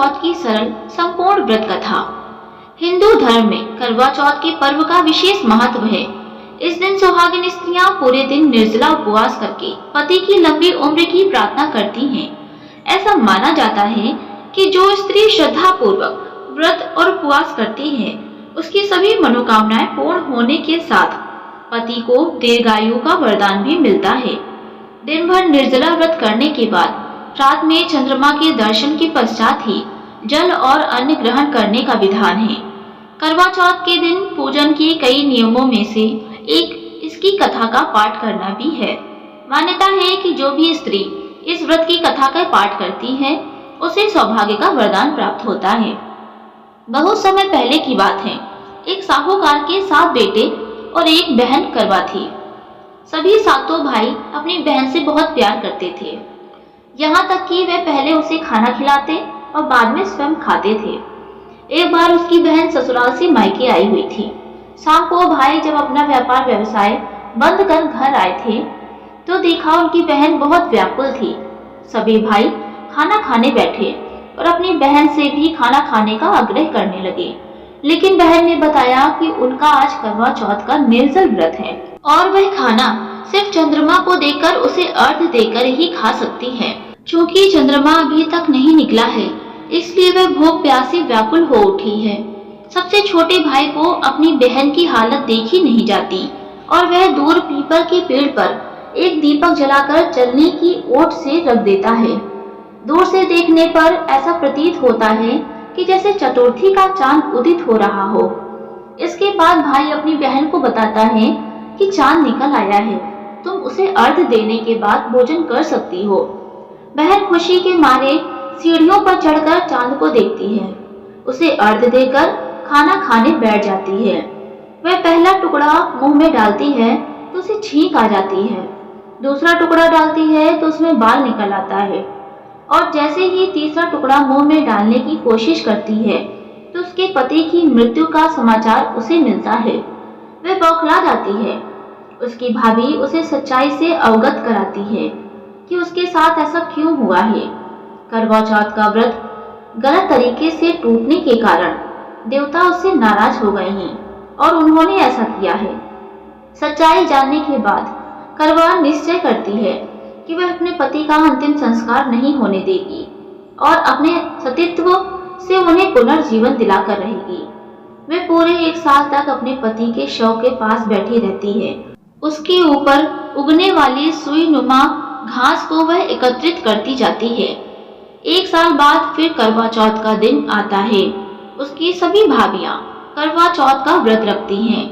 चौथ की सरल संपूर्ण व्रत कथा। हिंदू धर्म में करवा चौथ के पर्व का विशेष महत्व है। इस दिन सुहागिन स्त्रियां पूरे दिन निर्जला उपवास करके पति की लंबी उम्र की प्रार्थना करती हैं। ऐसा माना जाता है कि जो स्त्री श्रद्धा पूर्वक व्रत और उपवास करती है, उसकी सभी मनोकामनाएं पूर्ण होने के साथ पति को दीर्घायु का वरदान भी मिलता है। दिन भर निर्जला व्रत करने के बाद रात में चंद्रमा के दर्शन के पश्चात ही जल और अन्न ग्रहण करने का विधान है। करवा चौथ के दिन पूजन के कई नियमों में से एक इसकी कथा का पाठ करना भी है। मान्यता है कि जो भी स्त्री इस व्रत की कथा का पाठ करती है, उसे सौभाग्य का वरदान प्राप्त होता है। बहुत समय पहले की बात है, एक साहूकार के 7 बेटे और एक बहन करवा थी। सभी सातों भाई अपनी बहन से बहुत प्यार करते थे, यहाँ तक कि वे पहले उसे खाना खिलाते और बाद में स्वयं खाते थे। एक बार उसकी बहन ससुराल से मायके आई हुई थी। शाम को भाई जब अपना व्यापार व्यवसाय बंद कर घर आए थे, तो देखा उनकी बहन बहुत व्याकुल थी। सभी भाई खाना खाने बैठे और अपनी बहन से भी खाना खाने का आग्रह करने लगे, लेकिन बहन ने बताया कि उनका आज करवा चौथ का निर्जल व्रत है और वह खाना सिर्फ चंद्रमा को देखकर उसे अर्घ देकर ही खा सकती है। चूँकि चंद्रमा अभी तक नहीं निकला है, इसलिए वह भूख प्यास से व्याकुल हो उठी है। सबसे छोटे भाई को अपनी बहन की हालत देखी नहीं जाती और वह दूर पीपल के पेड़ पर एक दीपक जलाकर चलने की ओट से रख देता है। दूर से देखने पर ऐसा प्रतीत होता है कि जैसे चतुर्थी का चांद उदित हो रहा हो। इसके बाद भाई अपनी बहन को बताता है कि चांद निकल आया है, तुम उसे अर्घ देने के बाद भोजन कर सकती हो। बहन खुशी के मारे सीढ़ियों पर चढ़कर चांद को देखती है, उसे अर्घ देकर खाना खाने बैठ जाती है। वह पहला टुकड़ा मुंह में डालती है तो उसे छींक आ जाती है, दूसरा टुकड़ा डालती है तो उसमें बाल निकल आता है, और जैसे ही तीसरा टुकड़ा मुंह में डालने की कोशिश करती है तो उसके पति की मृत्यु का समाचार उसे मिलता है। वह बौखला जाती है। उसकी भाभी उसे सच्चाई से अवगत कराती है कि उसके साथ ऐसा क्यों हुआ है। करवा चौथ का व्रत गलत तरीके से टूटने के कारण देवता उससे नाराज हो गए हैं और उन्होंने ऐसा किया है। सच्चाई जानने के बाद करवा निश्चय करती है कि वह अपने पति का अंतिम संस्कार नहीं होने देगी और अपने सतीत्व से उन्हें पुनर्जीवन दिलाकर रहेगी। वह पूरे 1 साल तक अपने पति के शव के पास बैठी रहती है। उसके ऊपर उगने वाली सुई नुमा घास को वह एकत्रित करती जाती है। 1 साल बाद फिर करवा चौथ का दिन आता है। उसकी सभी भाभियां करवा चौथ का व्रत रखती हैं।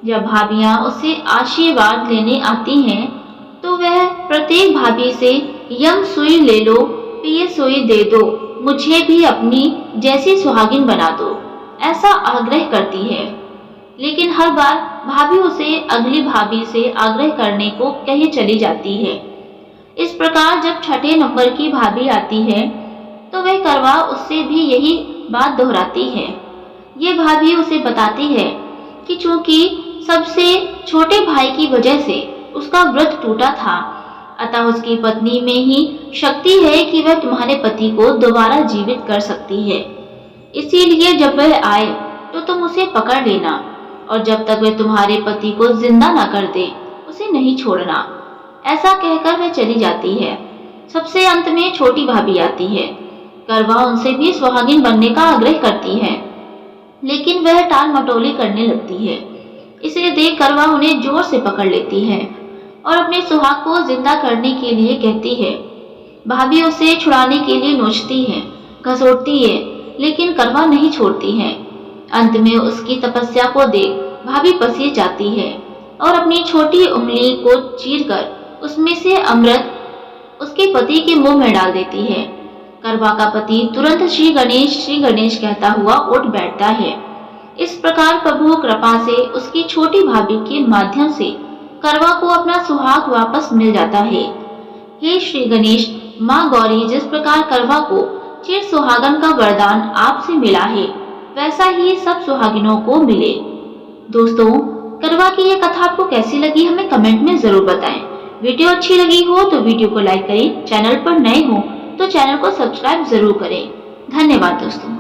जब भाभियां उससे आशीर्वाद लेने आती हैं, तो वह प्रत्येक भाभी से यम सुई ले लो, पिए सुई दे दो, मुझे भी अपनी जैसी सुहागिन बना दो, ऐसा आग्रह करती है। लेकिन हर बार भाभी उसे अगली भाभी से आग्रह करने को कहे चली जाती है। इस प्रकार जब 6ठे नंबर की भाभी आती है, तो वह करवा उससे भी यही बात दोहराती है। ये भाभी उसे बताती है कि चूंकि सबसे छोटे भाई की वजह से उसका व्रत टूटा था, अतः उसकी पत्नी में ही शक्ति है कि वह तुम्हारे पति को दोबारा जीवित कर सकती है। इसीलिए जब वह आए तो तुम उसे पकड़ लेना और जब तक वह तुम्हारे पति को जिंदा न कर दे, उसे नहीं छोड़ना। ऐसा कहकर वह चली जाती है। सबसे अंत में छोटी भाभी आती है। करवा उनसे भी सुहागिन बनने का आग्रह करती है, लेकिन वह टाल मटोली करने लगती है। इसे देख करवा उन्हें जोर से पकड़ लेती है और अपने सुहाग को जिंदा करने के लिए कहती है। भाभी उसे छुड़ाने के लिए नोचती है, घसोटती है, लेकिन करवा नहीं छोड़ती है। अंत में उसकी तपस्या को देख भाभी पसीज जाती है और अपनी छोटी उंगली को चीरकर उसमें से अमृत उसके पति के मुंह में डाल देती है। करवा का पति तुरंत श्री गणेश कहता हुआ उठ बैठता है। इस प्रकार प्रभु कृपा से उसकी छोटी भाभी के माध्यम से करवा को अपना सुहाग वापस मिल जाता है। हे श्री गणेश, माँ गौरी जिस प्रकार करवा को चिर सुहागन का वरदान आपसे मिला है, वैसा ही सब सुहागिनों को मिले। दोस्तों, करवा की ये कथा आपको कैसी लगी हमें कमेंट में जरूर बताएं। वीडियो अच्छी लगी हो तो वीडियो को लाइक करें, चैनल पर नए हो तो चैनल को सब्सक्राइब जरूर करें। धन्यवाद दोस्तों।